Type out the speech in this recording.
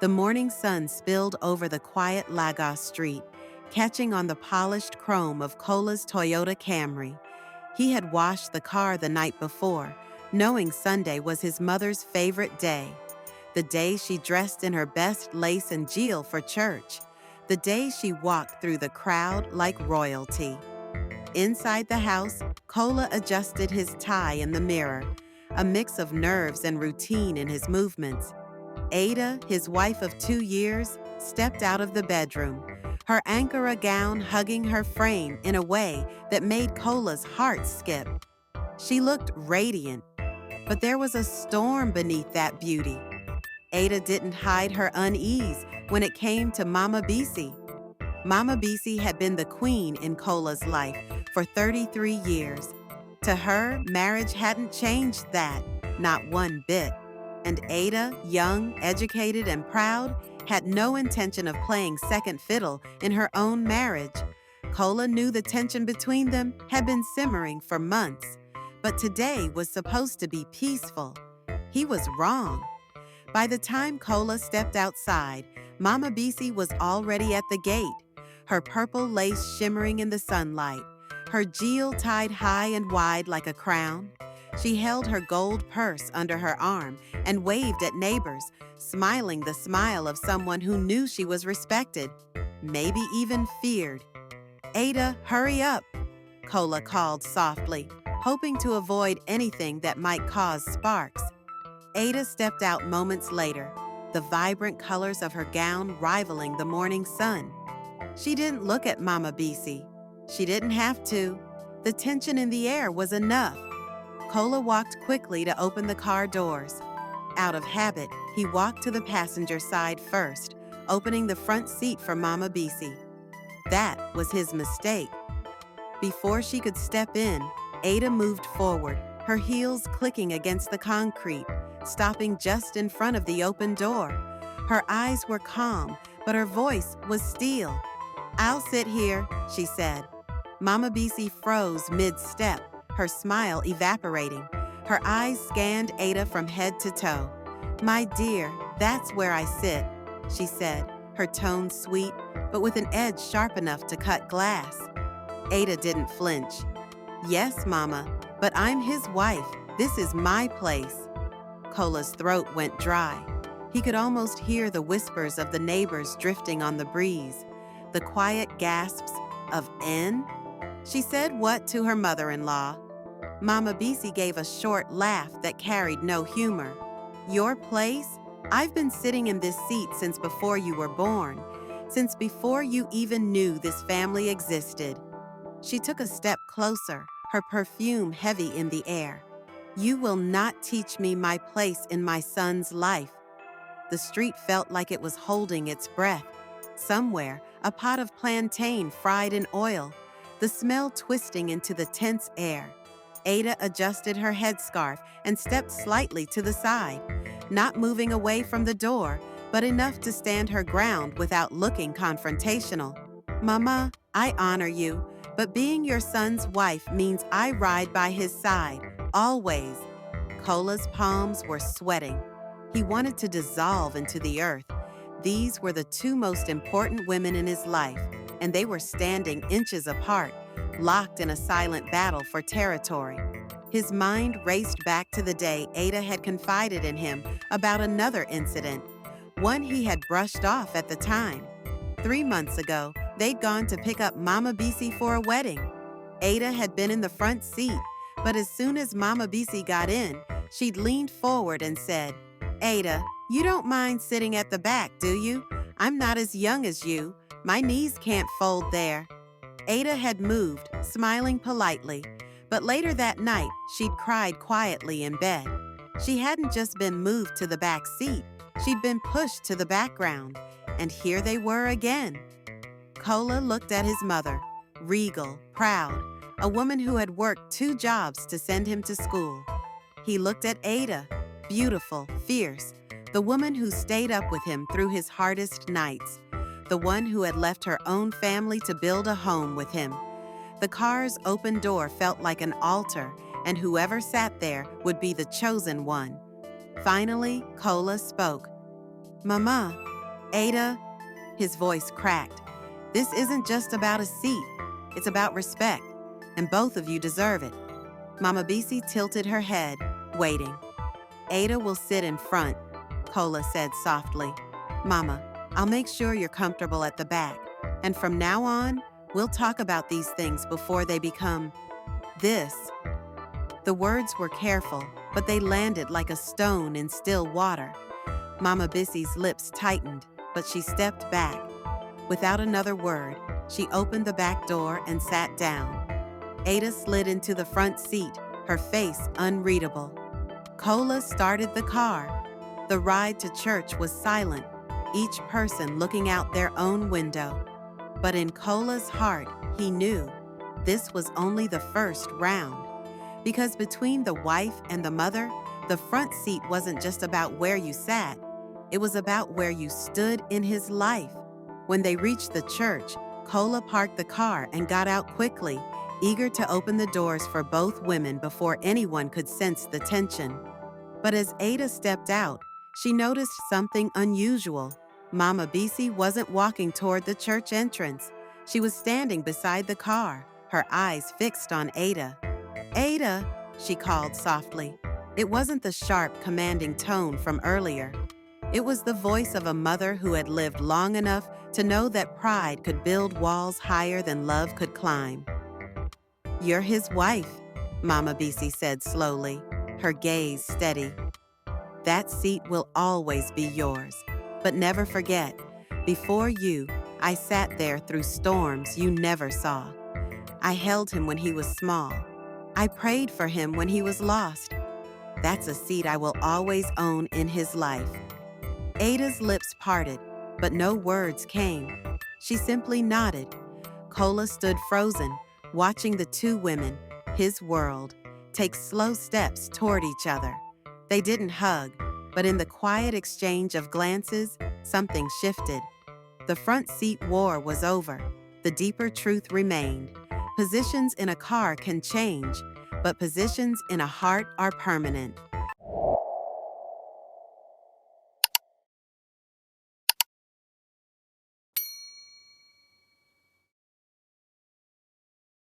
The morning sun spilled over the quiet Lagos street, catching on the polished chrome of Kola's Toyota Camry. He had washed the car the night before, knowing Sunday was his mother's favorite day. The day she dressed in her best lace and jewel for church. The day she walked through the crowd like royalty. Inside the house, Kola adjusted his tie in the mirror, a mix of nerves and routine in his movements. Ada, his wife of 2 years, stepped out of the bedroom, her Ankara gown hugging her frame in a way that made Kola's heart skip. She looked radiant, but there was a storm beneath that beauty. Ada didn't hide her unease when it came to Mama Bisi. Mama Bisi had been the queen in Kola's life for 33 years. To her, marriage hadn't changed that, not one bit. And Ada, young, educated, and proud, had no intention of playing second fiddle in her own marriage. Kola knew the tension between them had been simmering for months, but today was supposed to be peaceful. He was wrong. By the time Kola stepped outside, Mama Bisi was already at the gate, her purple lace shimmering in the sunlight, her jewel tied high and wide like a crown. She held her gold purse under her arm and waved at neighbors, smiling the smile of someone who knew she was respected, maybe even feared. "Ada, hurry up," Kola called softly, hoping to avoid anything that might cause sparks. Ada stepped out moments later, the vibrant colors of her gown rivaling the morning sun. She didn't look at Mama Bisi. She didn't have to. The tension in the air was enough. Kola walked quickly to open the car doors. Out of habit, he walked to the passenger side first, opening the front seat for Mama Bisi. That was his mistake. Before she could step in, Ada moved forward, her heels clicking against the concrete, stopping just in front of the open door. Her eyes were calm, but her voice was steel. "I'll sit here," she said. Mama Bisi froze mid-step, her smile evaporating. Her eyes scanned Ada from head to toe. "My dear, that's where I sit," she said, her tone sweet, but with an edge sharp enough to cut glass. Ada didn't flinch. "Yes, Mama, but I'm his wife. This is my place." Kola's throat went dry. He could almost hear the whispers of the neighbors drifting on the breeze, the quiet gasps of "N?" She said what to her mother-in-law? Mama Bisi gave a short laugh that carried no humor. "Your place? I've been sitting in this seat since before you were born, since before you even knew this family existed." She took a step closer, her perfume heavy in the air. "You will not teach me my place in my son's life." The street felt like it was holding its breath. Somewhere, a pot of plantain fried in oil, the smell twisting into the tense air. Ada adjusted her headscarf and stepped slightly to the side, not moving away from the door, but enough to stand her ground without looking confrontational. "Mama, I honor you, but being your son's wife means I ride by his side, always." Kola's palms were sweating. He wanted to dissolve into the earth. These were the two most important women in his life, and they were standing inches apart, locked in a silent battle for territory. His mind raced back to the day Ada had confided in him about another incident, one he had brushed off at the time. 3 months ago, they'd gone to pick up Mama Bisi for a wedding. Ada had been in the front seat, but as soon as Mama Bisi got in, she'd leaned forward and said, "Ada, you don't mind sitting at the back, do you? I'm not as young as you. My knees can't fold there." Ada had moved, smiling politely, but later that night, she'd cried quietly in bed. She hadn't just been moved to the back seat, she'd been pushed to the background, and here they were again. Kola looked at his mother, regal, proud, a woman who had worked 2 jobs to send him to school. He looked at Ada, beautiful, fierce, the woman who stayed up with him through his hardest nights, the one who had left her own family to build a home with him. The car's open door felt like an altar, and whoever sat there would be the chosen one. Finally, Kola spoke. "Mama, Ada, his voice cracked. This isn't just about a seat. It's about respect, and both of you deserve it. Mama Bisi tilted her head, waiting. Ada will sit in front, Kola said softly. Mama, I'll make sure you're comfortable at the back, and from now on, we'll talk about these things before they become this. The words were careful, but they landed like a stone in still water. Mama Bisi's lips tightened, but she stepped back. Without another word, she opened the back door and sat down. Ada slid into the front seat, her face unreadable. Kola started the car. The ride to church was silent, each person looking out their own window. But in Kola's heart, he knew this was only the first round. Because between the wife and the mother, the front seat wasn't just about where you sat. It was about where you stood in his life. When they reached the church, Kola parked the car and got out quickly, eager to open the doors for both women before anyone could sense the tension. But as Ada stepped out, she noticed something unusual. Mama Bisi wasn't walking toward the church entrance. She was standing beside the car, her eyes fixed on Ada. Ada, she called softly. It wasn't the sharp, commanding tone from earlier. It was the voice of a mother who had lived long enough to know that pride could build walls higher than love could climb. You're his wife, Mama Bisi said slowly, her gaze steady. That seat will always be yours. But never forget, before you, I sat there through storms you never saw. I held him when he was small. I prayed for him when he was lost. That's a seat I will always own in his life. Ada's lips parted, but no words came. She simply nodded. Kola stood frozen, watching the two women, his world, take slow steps toward each other. They didn't hug, but in the quiet exchange of glances, something shifted. The front seat war was over. The deeper truth remained. Positions in a car can change, but positions in a heart are permanent.